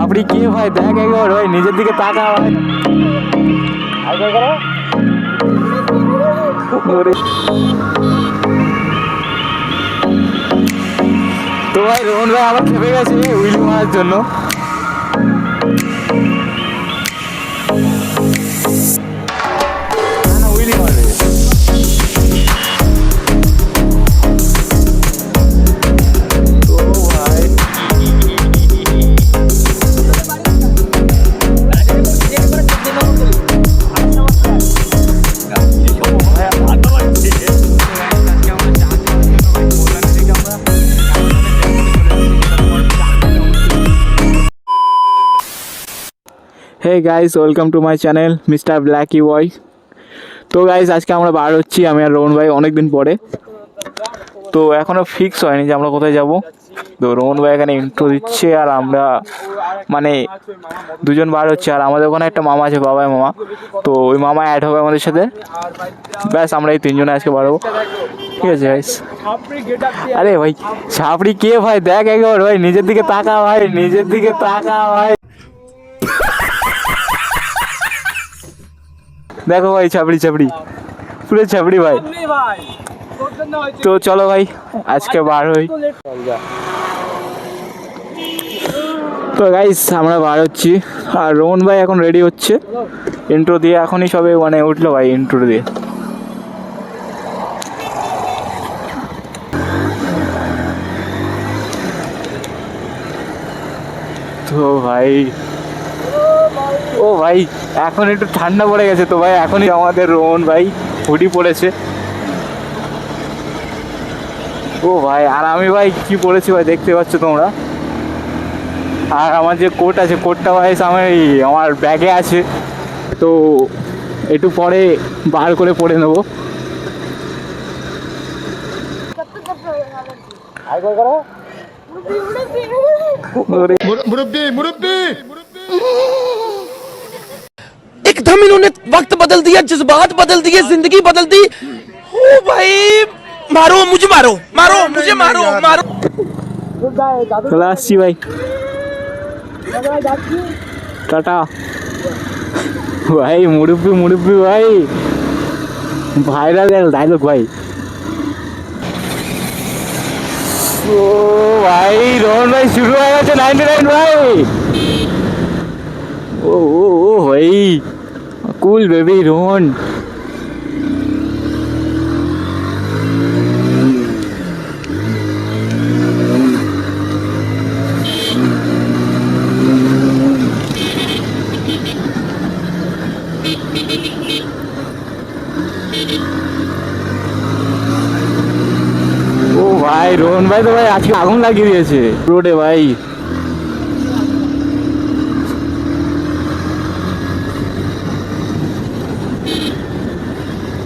ছাপড়ি কে ভাই, দেখ একবার ভাই, নিজের দিকে তাকা ভাই। তো ভাই রোহন ভাই আবার খেপে গেছে উইলি মারার জন্য। না উইলি মারে। তো ভাই hey guys, welcome to my channel mister Blacky Boy. তো গাইস আজকে আমরা বার হচ্ছি, আমি আর রোহন ভাই অনেক দিন পরে। তো এখনও ফিক্স হয়নি যে আমরা কোথায় যাব। তো রোহন ভাই এখানে ইন্ট্রো দিচ্ছে আর আমরা মানে দুজন বার হচ্ছে। আর আমাদের ওখানে একটা মামা আছে, বাবাই মামা, তো ওই মামা অ্যাড হবে আমাদের সাথে। ব্যাস আমরা এই তিনজনে আজকে বার হবো, ঠিক আছে গাইস। আরে ভাই ছাপড়ি কে ভাই, দেখ একবার ভাই, নিজের দিকে তাকা ভাই, নিজের দিকে তাকা ভাই। দেখো ভাই ছাপড়ি ছাপড়ি, পুরো ছাপড়ি ভাই। তো চলো ভাই আজকে বার হই। তো গাইস আমরা বার হচ্ছি আর রোহন ভাই এখন রেডি হচ্ছে ইন্ট্রো দিয়ে। এখনই সবে মানে উঠলো ভাই ইন্ট্রো দিয়ে। তো ভাই ও ভাই এখন একটু ঠান্ডা পড়ে গেছে, তো ভাই এখনই আমাদের রোহন ভাই হুডি পড়েছে। ও ভাই আর আমি ভাই কি পড়েছি ভাই দেখতে পাচ্ছ তোমরা। আর আমার যে কোট আছে, কোটটা ভাই আমার ব্যাগে আছে, তো একটু পরে বার করে পরে নেবো। एकदम इन्होंने वक्त बदल दिया, जज्बात बदल दिए, जिंदगी बदल दी। ओ भाई मारो मुझे, मारो मारो मुझे, मारो मारो। চলে আসছি ভাই, টাটা ভাই। মুরব্বি মুরব্বি ভাই, ভাইরাল ডায়লগ ভাই। ও ভাই রোহন ভাই শুরু হয়ে গেছে 99 ভাই। ও ও ও ভাই কুল বেবি রোহন। ও ভাই রোহন ভাই তো ভাই আজকে আগুন লাগিয়ে দিয়েছে রোডে ভাই।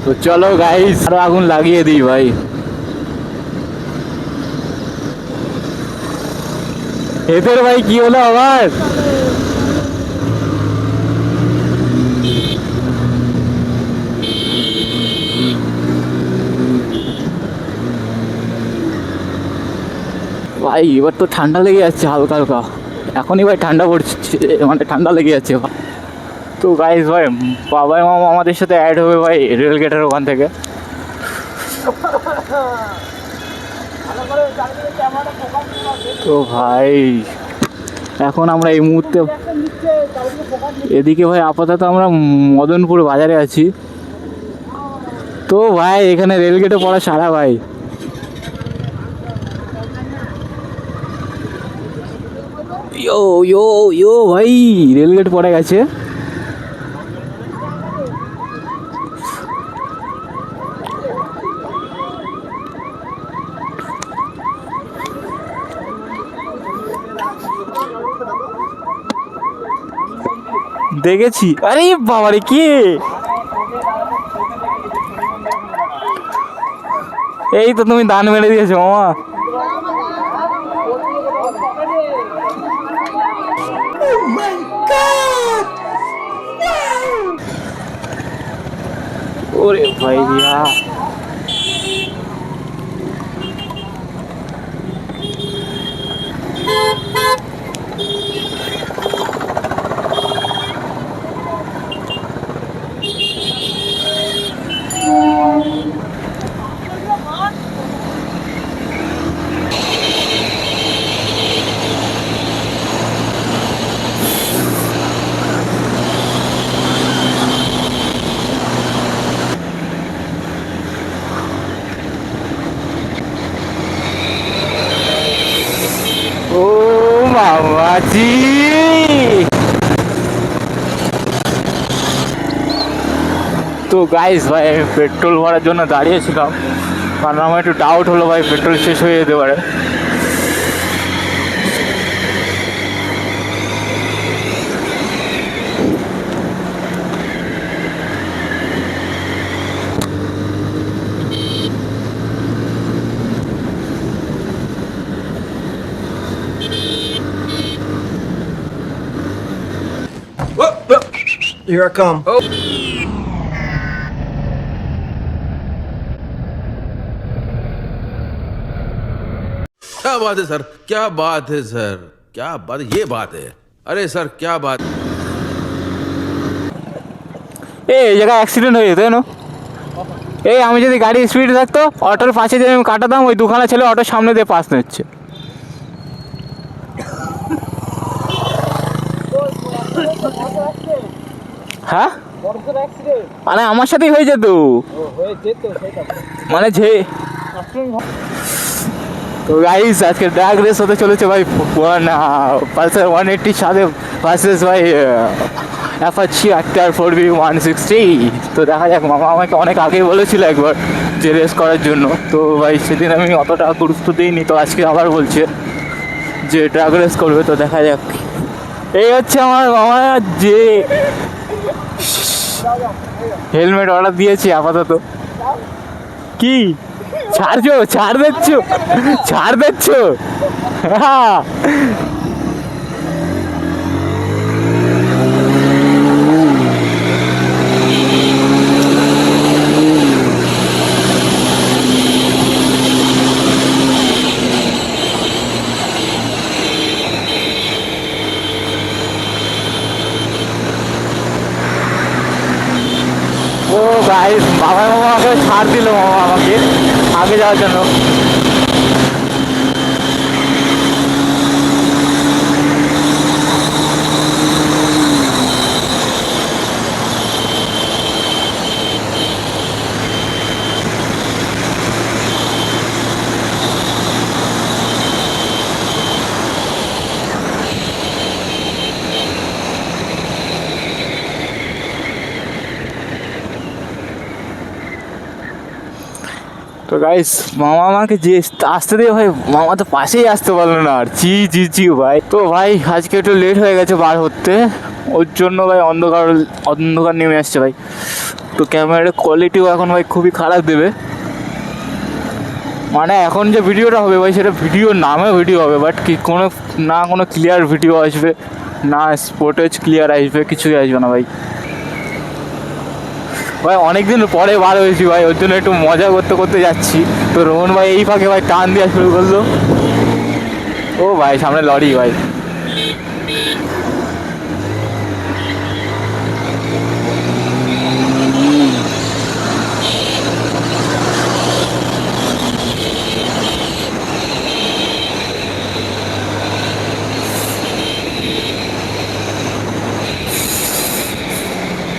তো চলো গাইস আরো আগুন লাগিয়ে দিই ভাই। এদের ভাই কি হলো আবার। ভাই এবার তো ঠান্ডা লেগে যাচ্ছে হালকা হালকা, এখনই ভাই ঠান্ডা পড়ছে, মানে ঠান্ডা লেগে যাচ্ছে। তো গাইস ভাই বাবাই মামা আমাদের সাথে অ্যাড হবে ভাই রেল গেটের ওখান থেকে। তো ভাই এখন আমরা এই মুহূর্তে এদিকে ভাই আপাতত আমরা মদনপুর বাজারে আছি। তো ভাই এখানে রেলগেটে পড়া সারা ভাই। ইয়ো ইয়ো ইয়ো ভাই রেলগেট পড়ে গেছে। দেখেছি, আরে বাবারে কি এই তো তুমি দান মেরে দিয়েছো মামা। ওরে ভাইয়া জি। তো গাইস ভাই আমি পেট্রোল ভরার জন্য দাঁড়িয়েছিলাম, কারণ আমার একটু ডাউট হলো ভাই পেট্রোল শেষ হয়ে যেতে পারে। Here I come. क्या बात है सर, क्या बात है सर, क्या बात, ये बात है। अरे सर क्या बात। এই জায়গায় অ্যাক্সিডেন্ট হয়ে যেত না। এই আমি যদি গাড়ি স্পিড থাকতো, অটোর পাশে যদি আমি কাটাতাম, ওই দুখানা ছেলে অটোর সামনে দিয়ে পাস নিচ্ছে। হ্যাঁ মানে আমার সাথেই হয়ে যেত, মানে যে। তো গাইস আজকে ড্র্যাগ রেস হতে চলেছে ভাই, পালসার 180 সাথে ভার্সেস ভাই অ্যাপাচি আক্টার 4V160। তো দেখা যাক, মামা আমাকে অনেক আগেই বলেছিল একবার যে রেস করার জন্য, তো ভাই সেদিন আমি অতটা গুরুত্ব দিইনি, তো আজকে আবার বলছে যে ড্র্যাগ রেস করবে, তো দেখা যাক। এই হচ্ছে আমার মামা, যে হেলমেট অর্ডার দিয়েছি আপাতত। কি ছাড়ছো, ছাড় দিচ্ছ, ছাড় দিচ্ছ? হ্যাঁ ও ভাই, বাবা মামা আমাকে ছাড় দিল, মামা আমাকে আগে যাওয়ার জন্য। তো গাইস মামা আমাকে যে আসতে দিয়ে ভাই, মামা তো পাশেই আসতে পারলো না, আর জি জি জি ভাই। তো ভাই আজকে একটু লেট হয়ে গেছে বার হতে, ওর জন্য ভাই অন্ধকার অন্ধকার নেমে আসছে ভাই। তো ক্যামেরার কোয়ালিটিও এখন ভাই খুবই খারাপ দেবে, মানে এখন যে ভিডিওটা হবে ভাই সেটা ভিডিও নামে ভিডিও হবে, বাট কি কোনো না কোনো ক্লিয়ার ভিডিও আসবে না, ফুটেজ ক্লিয়ার আসবে, কিছুই আসবে না ভাই। ভাই অনেকদিন পরে বার হয়েছি ভাই, ওর জন্য একটু মজা করতে করতে যাচ্ছি। তো রোহন ভাই এই ফাঁকে ভাই টান দেওয়া শুরু করলো। ও ভাই সামনে লরি ভাই।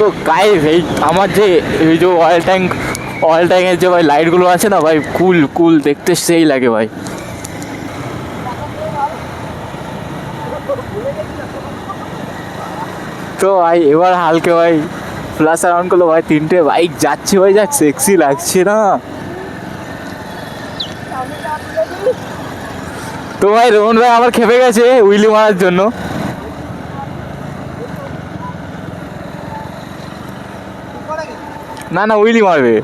তো গাইস এই আমার যে এই যে অয়েল ট্যাঙ্কের যে ভাই লাইটগুলো আছে না ভাই, কুল কুল দেখতে সেই লাগে ভাই। তো ভাই এবার হালকে ভাই ফ্ল্যাশ অন করলো ভাই, তিনটে বাইক যাচ্ছে ভাই, যা সেক্সি লাগছে না। তো ভাই রোহন ভাই আমার খেপে গেছে উইলি মারার জন্য। না না উইলি মারবে।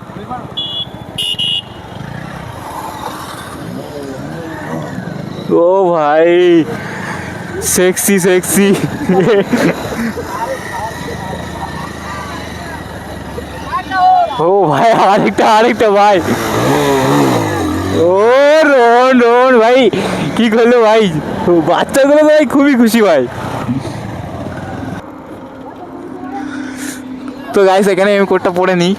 ও ভাই সেক্সি সেক্সি। ও ভাই আরেকটা ভাই। ও রোহন ভাই কি করলো ভাই, বাচ্চাগুলো তো ভাই খুবই খুশি ভাই। তো গাইস এখানে আমি কোডটা পড়ে নিই।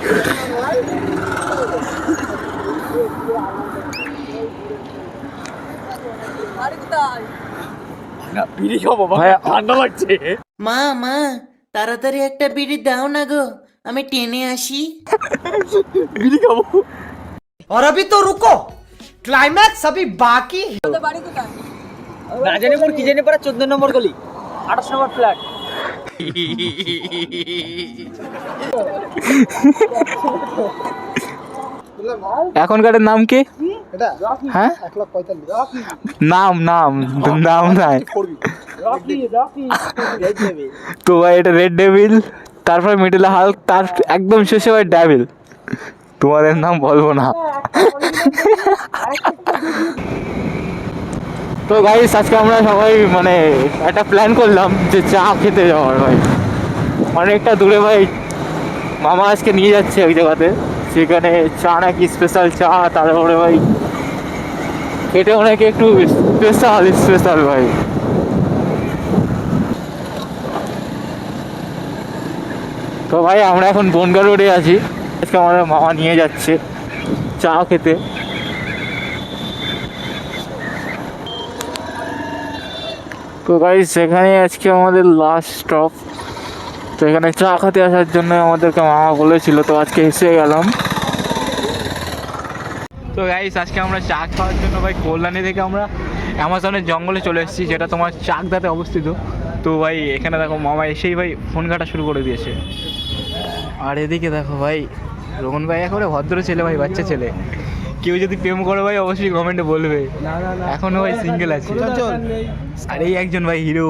ভাই ঠান্ডা লাগছে। মা মা তাড়াতাড়ি একটা বিড়ি দাও না গো, আমি টেনে আসি। বিড়ি খাবো। और अभी तो रुको, क्लाइमैक्स अभी बाकी है। রাজানীপুর কি জানি পাড়া 14 নম্বর গলি 28 নম্বর ফ্ল্যাট। এখনকার নাম কি? হ্যাঁ নাম নাম নাম নাই। তো ভাই এটা রেড ডেভিল, তারপর মিডলে হাল্ক, তার একদম শেষে ভাই ডেভিল। তোমাদের নাম বলবো না। তো গাইস আজকে আমরা সবাই মানে একটা প্ল্যান করলাম যে চা খেতে যাওয়ার ভাই, অনেকটা দূরে ভাই। মামা আজকে নিয়ে যাচ্ছে এক জায়গাতে, সেখানে চা নাকি স্পেশাল চা, তারপরে ভাই খেতে অনেকে একটু স্পেশাল স্পেশাল ভাই। তো ভাই আমরা এখন বনগা রোডে আছি, আজকে আমাদের মামা নিয়ে যাচ্ছে চা খেতে। তো ভাই সেখানে আজকে আমাদের লাস্ট স্টপ, তো এখানে চা খেতে আসার জন্য আমাদেরকে মামা বলেছিল, তো আজকে এসে গেলাম। তো গাইস আজকে আমরা চা খাওয়ার জন্য ভাই কল্যাণী থেকে আমরা অ্যামাজনের জঙ্গলে চলে এসেছি, যেটা তোমার চাকদাতে অবস্থিত। তো ভাই এখানে দেখো মামা এসেই ভাই ফোন ঘাটা শুরু করে দিয়েছে। আর এদিকে দেখো ভাই রোহন ভাই একেবারে ভদ্র ছেলে ভাই, বাচ্চা ছেলে। কেউ যদি প্রেম করে ভাই অবশ্যই কমেন্টে বলবে। এখনো ভাই সিঙ্গেল আছে। আর এই একজন ভাই হিরো,